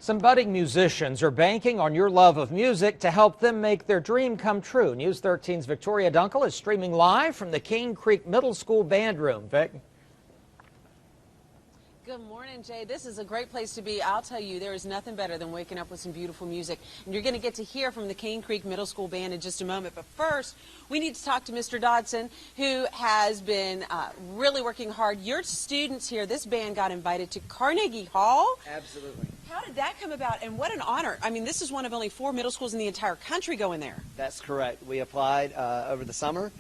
Some budding musicians are banking on your love of music to help them make their dream come true. News 13's Victoria Dunkle is streaming live from the Cane Creek Middle School Band Room. Vic? Good morning, Jay. This is a great place to be. I'll tell you, there is nothing better than waking up with some beautiful music. And you're going to get to hear from the Cane Creek Middle School Band in just a moment. But first, we need to talk to Mr. Dodson, who has been really working hard. Your students here, this band got invited to Carnegie Hall. Absolutely. How did that come about? And what an honor. I mean, this is one of only 4 middle schools in the entire country going there. That's correct. We applied over the summer,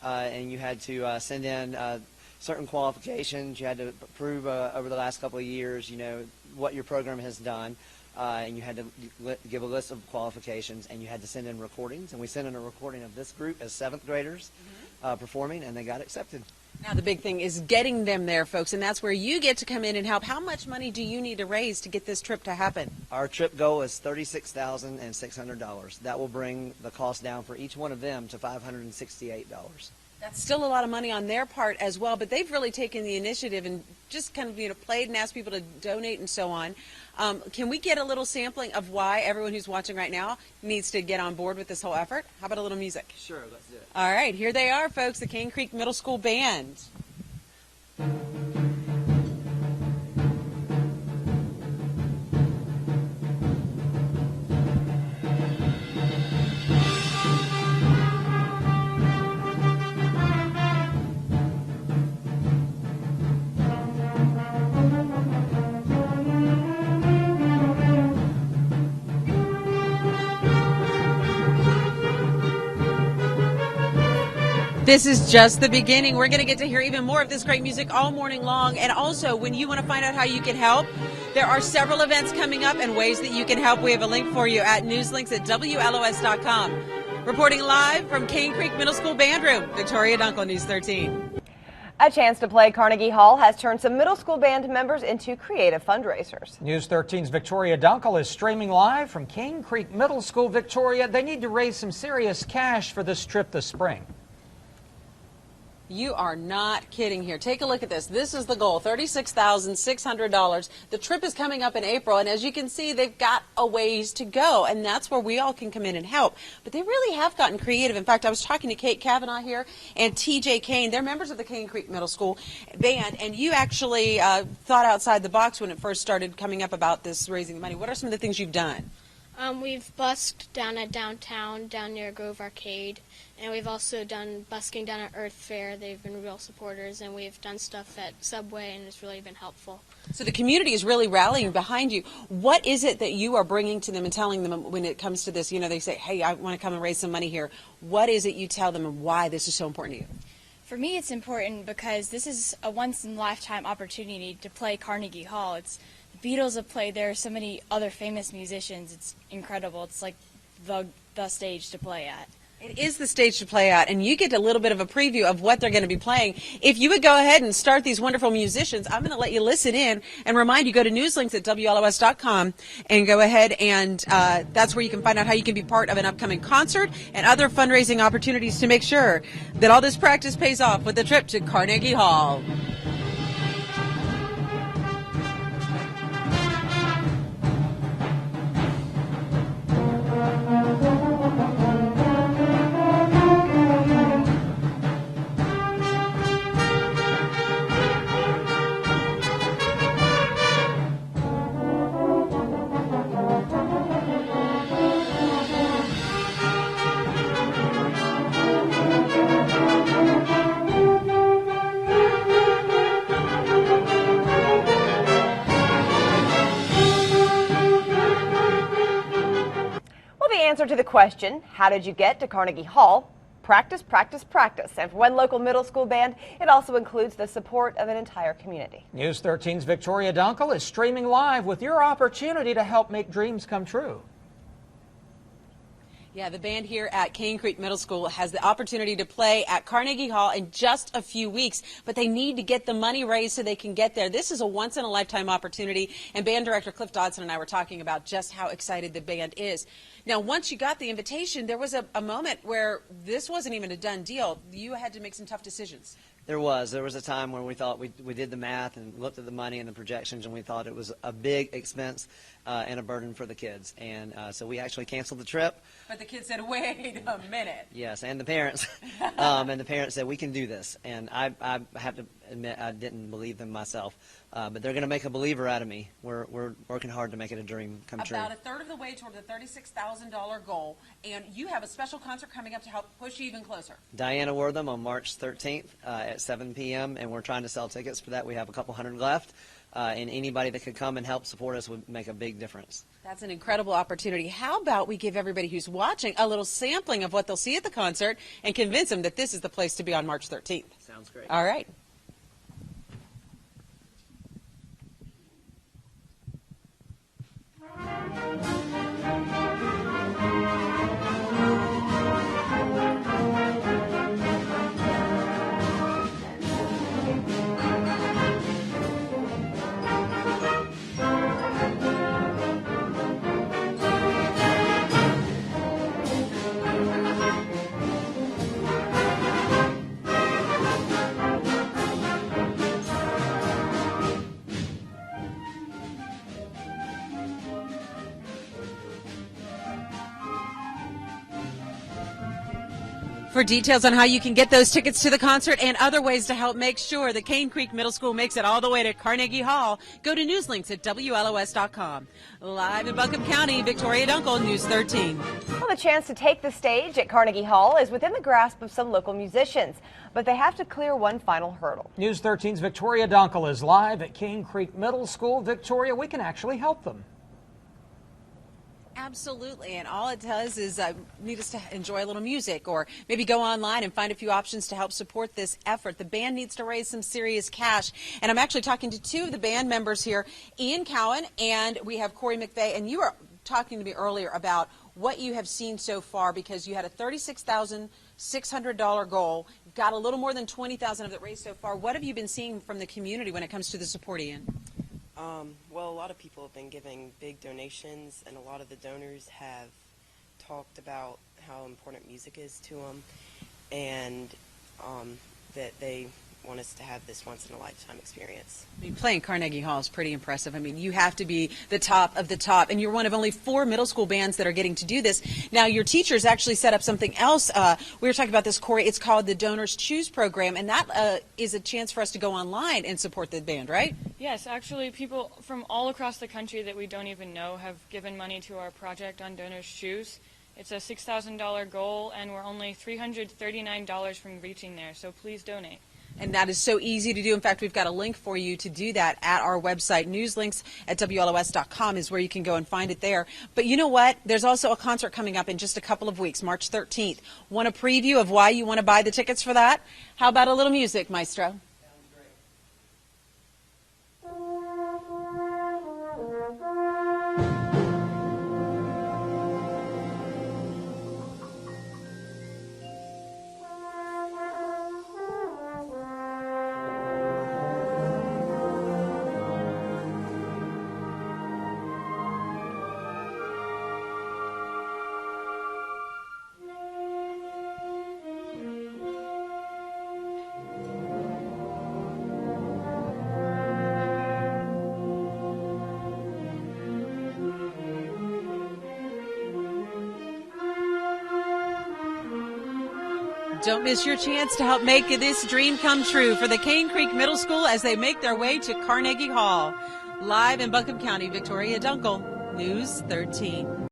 and you had to send in certain qualifications. You had to prove over the last couple of years, you know, what your program has done, and you had to give a list of qualifications, and you had to send in recordings. And we sent in a recording of this group as 7th graders performing, and they got accepted. Now, the big thing is getting them there, folks, and that's where you get to come in and help. How much money do you need to raise to get this trip to happen? Our trip goal is $36,600. That will bring the cost down for each one of them to $568. That's still a lot of money on their part as well, but they've really taken the initiative and just kind of, you know, played and asked people to donate and so on. Can we get a little sampling of why everyone who's watching right now needs to get on board with this whole effort? How about a little music? Sure, let's do it. All right, here they are, folks, the Cane Creek Middle School Band. This is just the beginning. We're going to get to hear even more of this great music all morning long. And also, when you want to find out how you can help, there are several events coming up and ways that you can help. We have a link for you at newslinks at WLOS.com. Reporting live from Cane Creek Middle School Band Room, Victoria Dunkle, News 13. A chance to play Carnegie Hall has turned some middle school band members into creative fundraisers. News 13's Victoria Dunkle is streaming live from Cane Creek Middle School. Victoria, they need to raise some serious cash for this trip this spring. You are not kidding here. Take a look at this. This is the goal, $36,600. The trip is coming up in April, and as you can see, they've got a ways to go, and that's where we all can come in and help. But they really have gotten creative. In fact, I was talking to Kate Kavanaugh here and TJ Kane. They're members of the Cane Creek Middle School Band, and you actually thought outside the box when it first started coming up about this raising money. What are some of the things you've done? We've busked down at downtown, down near Grove Arcade, and we've also done busking down at Earth Fair. They've been real supporters, and we've done stuff at Subway, and it's really been helpful. So the community is really rallying behind you. What is it that you are bringing to them and telling them when it comes to this? You know, they say, hey, I want to come and raise some money here. What is it you tell them and why this is so important to you? For me, it's important because this is a once-in-a-lifetime opportunity to play Carnegie Hall. The Beatles have played there, so many other famous musicians. It's incredible. It's like the stage to play at. It is the stage to play at, and you get a little bit of a preview of what they're going to be playing. If you would go ahead and start these wonderful musicians, I'm going to let you listen in and remind you, go to newslinks at WLOS.com and go ahead and that's where you can find out how you can be part of an upcoming concert and other fundraising opportunities to make sure that all this practice pays off with the trip to Carnegie Hall. Answer to the question, how did you get to Carnegie Hall? Practice, practice, practice. And for one local middle school band, it also includes the support of an entire community. News 13's Victoria Dunkle is streaming live with your opportunity to help make dreams come true. Yeah, the band here at Cane Creek Middle School has the opportunity to play at Carnegie Hall in just a few weeks, but they need to get the money raised so they can get there. This is a once-in-a-lifetime opportunity, and Band Director Clif Dodson and I were talking about just how excited the band is. Now, once you got the invitation, there was a moment where this wasn't even a done deal. You had to make some tough decisions. There was a time when we thought we did the math and looked at the money and the projections, and we thought it was a big expense and a burden for the kids. And so we actually canceled the trip. But the kids said, wait a minute. Yes, and the parents. And the parents said, we can do this. And I have to admit, I didn't believe them myself. But they're going to make a believer out of me. We're working hard to make it a dream come true. About a third of the way toward the $36,000 goal. And you have a special concert coming up to help push you even closer. Diana Wortham on March 13th at 7 p.m. And we're trying to sell tickets for that. We have a couple hundred left. And anybody that could come and help support us would make a big difference. That's an incredible opportunity. How about we give everybody who's watching a little sampling of what they'll see at the concert and convince them that this is the place to be on March 13th? Sounds great. All right. For details on how you can get those tickets to the concert and other ways to help make sure that Cane Creek Middle School makes it all the way to Carnegie Hall, go to Newslinks at WLOS.com. Live in Buncombe County, Victoria Dunkle, News 13. Well, the chance to take the stage at Carnegie Hall is within the grasp of some local musicians, but they have to clear one final hurdle. News 13's Victoria Dunkle is live at Cane Creek Middle School. Victoria, we can actually help them. Absolutely, and all it does is need us to enjoy a little music or maybe go online and find a few options to help support this effort. The band needs to raise some serious cash, and I'm actually talking to two of the band members here, Ian Cowan, and we have Corey McVeigh, and you were talking to me earlier about what you have seen so far because you had a $36,600 goal, got a little more than $20,000 of it raised so far. What have you been seeing from the community when it comes to the support, Ian? Well, a lot of people have been giving big donations, and a lot of the donors have talked about how important music is to them, and that they want us to have this once-in-a-lifetime experience. I mean, playing Carnegie Hall is pretty impressive. I mean, you have to be the top of the top, and you're one of only 4 middle school bands that are getting to do this. Now, your teachers actually set up something else. We were talking about this, Corey. It's called the Donors Choose program, and that is a chance for us to go online and support the band, right? Yes, actually, people from all across the country that we don't even know have given money to our project on Donors Choose. It's a $6,000 goal, and we're only $339 from reaching there, so please donate. And that is so easy to do. In fact, we've got a link for you to do that at our website. Newslinks at WLOS.com is where you can go and find it there. But you know what? There's also a concert coming up in just a couple of weeks, March 13th. Want a preview of why you want to buy the tickets for that? How about a little music, Maestro? Don't miss your chance to help make this dream come true for the Cane Creek Middle School as they make their way to Carnegie Hall. Live in Buncombe County, Victoria Dunkle, News 13.